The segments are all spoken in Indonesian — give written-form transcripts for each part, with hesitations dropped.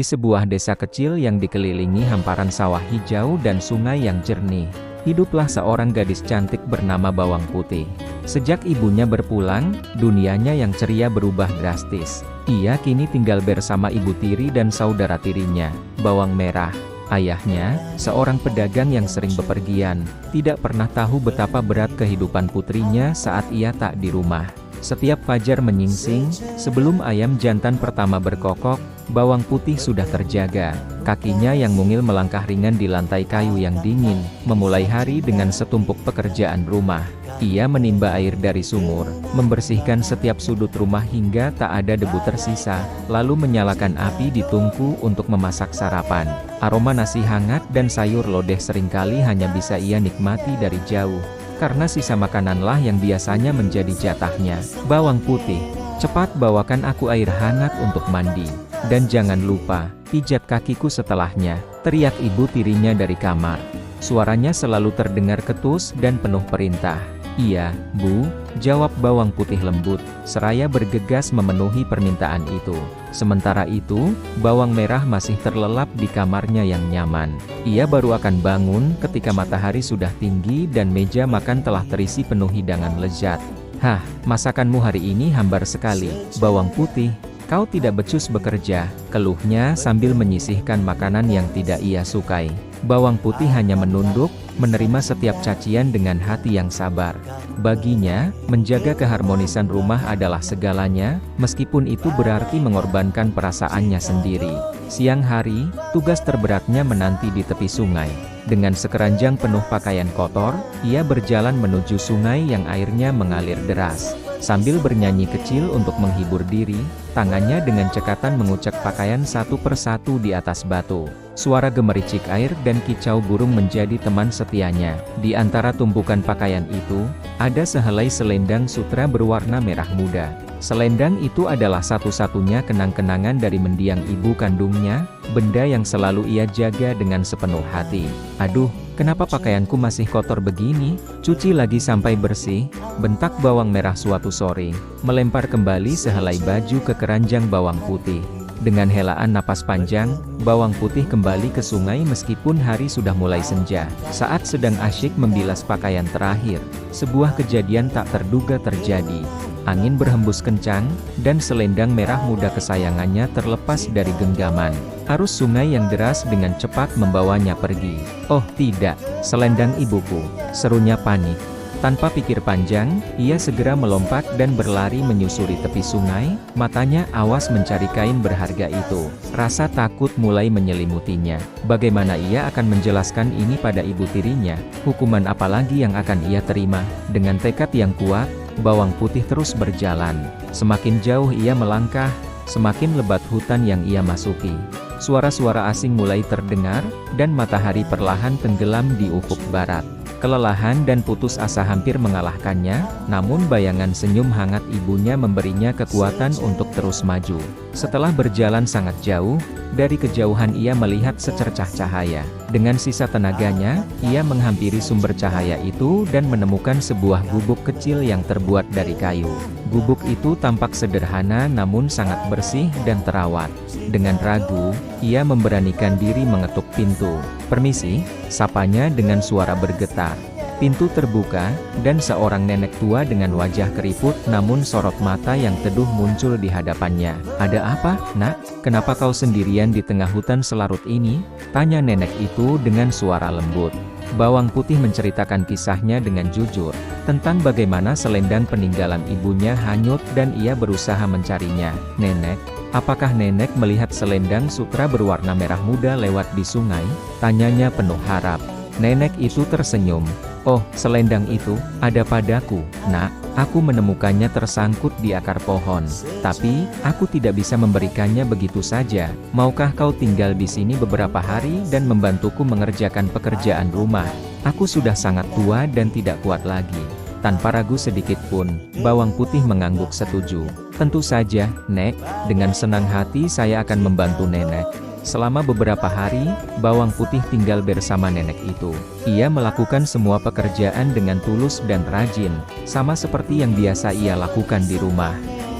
sebuah desa kecil yang dikelilingi hamparan sawah hijau dan sungai yang jernih, hiduplah seorang gadis cantik bernama Bawang Putih. Sejak ibunya berpulang, dunianya yang ceria berubah drastis. Ia kini tinggal bersama ibu tiri dan saudara tirinya, Bawang Merah. Ayahnya, seorang pedagang yang sering bepergian, tidak pernah tahu betapa berat kehidupan putrinya saat ia tak di rumah. Setiap fajar menyingsing, sebelum ayam jantan pertama berkokok, Bawang Putih sudah terjaga. Kakinya yang mungil melangkah ringan di lantai kayu yang dingin, memulai hari dengan setumpuk pekerjaan rumah. Ia menimba air dari sumur, membersihkan setiap sudut rumah hingga tak ada debu tersisa, lalu menyalakan api di tungku untuk memasak sarapan. Aroma nasi hangat dan sayur lodeh seringkali hanya bisa ia nikmati dari jauh, karena sisa makananlah yang biasanya menjadi jatahnya. Bawang Putih, cepat bawakan aku air hangat untuk mandi. Dan jangan lupa, pijat kakiku setelahnya, teriak ibu tirinya dari kamar. Suaranya selalu terdengar ketus dan penuh perintah. Iya, Bu, jawab Bawang Putih lembut, seraya bergegas memenuhi permintaan itu. Sementara itu, Bawang Merah masih terlelap di kamarnya yang nyaman. Ia baru akan bangun ketika matahari sudah tinggi dan meja makan telah terisi penuh hidangan lezat. Hah, masakanmu hari ini hambar sekali, Bawang Putih. Kau tidak becus bekerja, keluhnya sambil menyisihkan makanan yang tidak ia sukai. Bawang Putih hanya menunduk, menerima setiap cacian dengan hati yang sabar. Baginya, menjaga keharmonisan rumah adalah segalanya, meskipun itu berarti mengorbankan perasaannya sendiri. Siang hari, tugas terberatnya menanti di tepi sungai. Dengan sekeranjang penuh pakaian kotor, ia berjalan menuju sungai yang airnya mengalir deras. Sambil bernyanyi kecil untuk menghibur diri, tangannya dengan cekatan mengucek pakaian satu persatu di atas batu. Suara gemericik air dan kicau burung menjadi teman setianya. Di antara tumpukan pakaian itu, ada sehelai selendang sutra berwarna merah muda. Selendang itu adalah satu-satunya kenang-kenangan dari mendiang ibu kandungnya, benda yang selalu ia jaga dengan sepenuh hati. Aduh, kenapa pakaianku masih kotor begini? Cuci lagi sampai bersih, bentak Bawang Merah suatu sore, melempar kembali sehelai baju ke keranjang Bawang Putih. Dengan helaan napas panjang, Bawang Putih kembali ke sungai meskipun hari sudah mulai senja. Saat sedang asyik membilas pakaian terakhir, sebuah kejadian tak terduga terjadi. Angin berhembus kencang, dan selendang merah muda kesayangannya terlepas dari genggaman. Arus sungai yang deras dengan cepat membawanya pergi. Oh tidak, selendang ibuku, serunya panik. Tanpa pikir panjang, ia segera melompat dan berlari menyusuri tepi sungai, matanya awas mencari kain berharga itu. Rasa takut mulai menyelimutinya. Bagaimana ia akan menjelaskan ini pada ibu tirinya? Hukuman apa lagi yang akan ia terima? Dengan tekad yang kuat, Bawang Putih terus berjalan. Semakin jauh ia melangkah, semakin lebat hutan yang ia masuki. Suara-suara asing mulai terdengar, dan matahari perlahan tenggelam di ufuk barat. Kelelahan dan putus asa hampir mengalahkannya, namun bayangan senyum hangat ibunya memberinya kekuatan untuk terus maju. Setelah berjalan sangat jauh, dari kejauhan ia melihat secercah cahaya. Dengan sisa tenaganya, ia menghampiri sumber cahaya itu dan menemukan sebuah gubuk kecil yang terbuat dari kayu. Gubuk itu tampak sederhana namun sangat bersih dan terawat. Dengan ragu, ia memberanikan diri mengetuk pintu. "Permisi," sapanya dengan suara bergetar. Pintu terbuka, dan seorang nenek tua dengan wajah keriput namun sorot mata yang teduh muncul di hadapannya. "Ada apa, Nak? Kenapa kau sendirian di tengah hutan selarut ini?" tanya nenek itu dengan suara lembut. Bawang Putih menceritakan kisahnya dengan jujur, tentang bagaimana selendang peninggalan ibunya hanyut dan ia berusaha mencarinya. "Nenek, apakah nenek melihat selendang sutra berwarna merah muda lewat di sungai?" tanyanya penuh harap. Nenek itu tersenyum. "Oh, selendang itu ada padaku, Nak. Aku menemukannya tersangkut di akar pohon. Tapi, aku tidak bisa memberikannya begitu saja. Maukah kau tinggal di sini beberapa hari dan membantuku mengerjakan pekerjaan rumah? Aku sudah sangat tua dan tidak kuat lagi." Tanpa ragu sedikit pun, Bawang Putih mengangguk setuju. "Tentu saja, Nek. Dengan senang hati saya akan membantu nenek." Selama beberapa hari, Bawang Putih tinggal bersama nenek itu. Ia melakukan semua pekerjaan dengan tulus dan rajin, sama seperti yang biasa ia lakukan di rumah.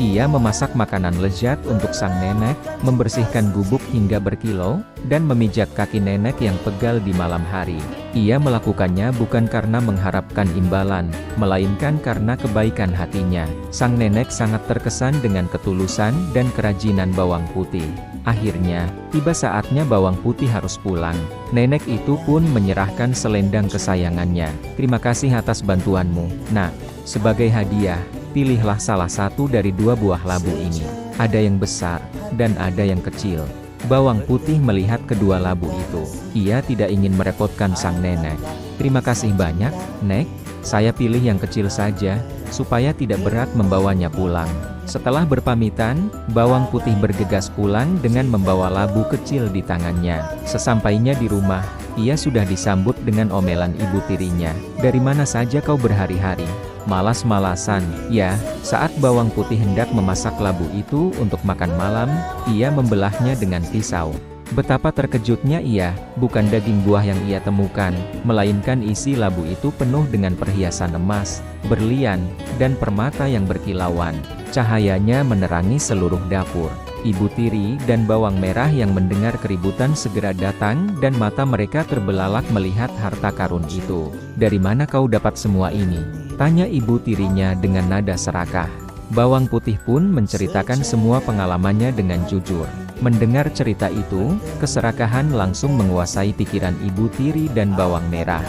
Ia memasak makanan lezat untuk sang nenek, membersihkan gubuk hingga berkilo, dan memijat kaki nenek yang pegal di malam hari. Ia melakukannya bukan karena mengharapkan imbalan, melainkan karena kebaikan hatinya. Sang nenek sangat terkesan dengan ketulusan dan kerajinan bawang putih. Akhirnya, tiba saatnya bawang putih harus pulang. Nenek itu pun menyerahkan selendang kesayangannya. "Terima kasih atas bantuanmu, Nak. Sebagai hadiah, pilihlah salah satu dari 2 buah labu ini. Ada yang besar, dan ada yang kecil." Bawang putih melihat kedua labu itu. Ia tidak ingin merepotkan sang nenek. "Terima kasih banyak, Nek. Saya pilih yang kecil saja, supaya tidak berat membawanya pulang." Setelah berpamitan, bawang putih bergegas pulang dengan membawa labu kecil di tangannya. Sesampainya di rumah, ia sudah disambut dengan omelan ibu tirinya. "Dari mana saja kau berhari-hari? Malas-malasan." Ya, saat bawang putih hendak memasak labu itu untuk makan malam, ia membelahnya dengan pisau. Betapa terkejutnya ia, bukan daging buah yang ia temukan, melainkan isi labu itu penuh dengan perhiasan emas, berlian, dan permata yang berkilauan. Cahayanya menerangi seluruh dapur. Ibu tiri dan bawang merah yang mendengar keributan segera datang dan mata mereka terbelalak melihat harta karun itu. "Dari mana kau dapat semua ini?" tanya ibu tirinya dengan nada serakah. Bawang putih pun menceritakan semua pengalamannya dengan jujur. Mendengar cerita itu, keserakahan langsung menguasai pikiran ibu tiri dan bawang merah.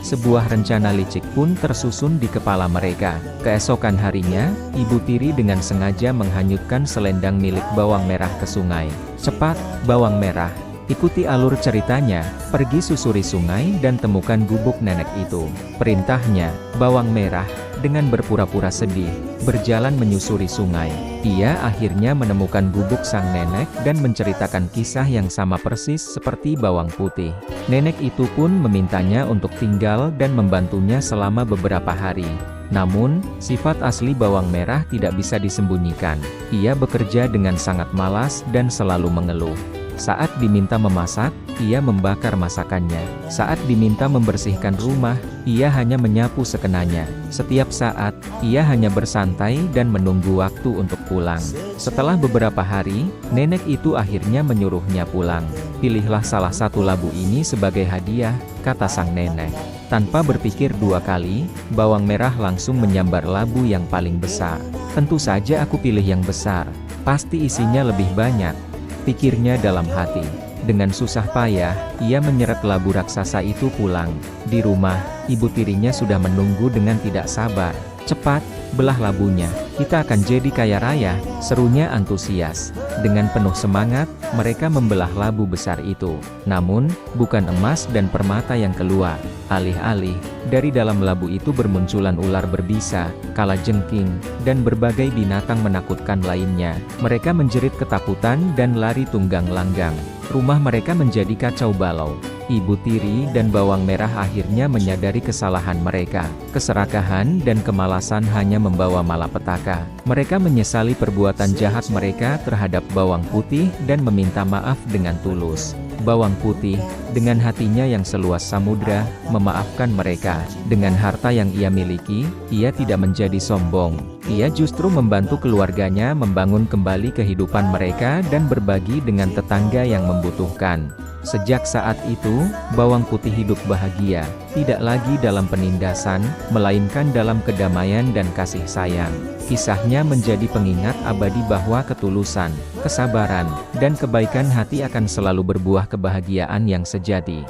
Sebuah rencana licik pun tersusun di kepala mereka. Keesokan harinya, ibu tiri dengan sengaja menghanyutkan selendang milik bawang merah ke sungai. "Cepat, bawang merah, ikuti alur ceritanya, pergi susuri sungai dan temukan gubuk nenek itu," perintahnya. Bawang merah, dengan berpura-pura sedih, berjalan menyusuri sungai. Ia akhirnya menemukan gubuk sang nenek dan menceritakan kisah yang sama persis seperti bawang putih. Nenek itu pun memintanya untuk tinggal dan membantunya selama beberapa hari. Namun, sifat asli bawang merah tidak bisa disembunyikan. Ia bekerja dengan sangat malas dan selalu mengeluh. Saat diminta memasak, ia membakar masakannya. Saat diminta membersihkan rumah, ia hanya menyapu sekenanya. Setiap saat, ia hanya bersantai dan menunggu waktu untuk pulang. Setelah beberapa hari, nenek itu akhirnya menyuruhnya pulang. "Pilihlah salah satu labu ini sebagai hadiah," kata sang nenek. Tanpa berpikir 2 kali, bawang merah langsung menyambar labu yang paling besar. "Tentu saja aku pilih yang besar. Pasti isinya lebih banyak," pikirnya dalam hati. Dengan susah payah, ia menyeret labu raksasa itu pulang. Di rumah, ibu tirinya sudah menunggu dengan tidak sabar. "Cepat, belah labunya. Kita akan jadi kaya raya," serunya antusias. Dengan penuh semangat, mereka membelah labu besar itu. Namun, bukan emas dan permata yang keluar. Alih-alih, dari dalam labu itu bermunculan ular berbisa, kalajengking, dan berbagai binatang menakutkan lainnya. Mereka menjerit ketakutan dan lari tunggang langgang. Rumah mereka menjadi kacau balau. Ibu tiri dan bawang merah akhirnya menyadari kesalahan mereka. Keserakahan dan kemalasan hanya membawa malapetaka. Mereka menyesali perbuatan jahat mereka terhadap bawang putih dan meminta maaf dengan tulus. Bawang putih, dengan hatinya yang seluas samudra, memaafkan mereka. Dengan harta yang ia miliki, ia tidak menjadi sombong. Ia justru membantu keluarganya membangun kembali kehidupan mereka dan berbagi dengan tetangga yang membutuhkan. Sejak saat itu, bawang putih hidup bahagia, tidak lagi dalam penindasan, melainkan dalam kedamaian dan kasih sayang. Kisahnya menjadi pengingat abadi bahwa ketulusan, kesabaran, dan kebaikan hati akan selalu berbuah kebahagiaan yang sejati.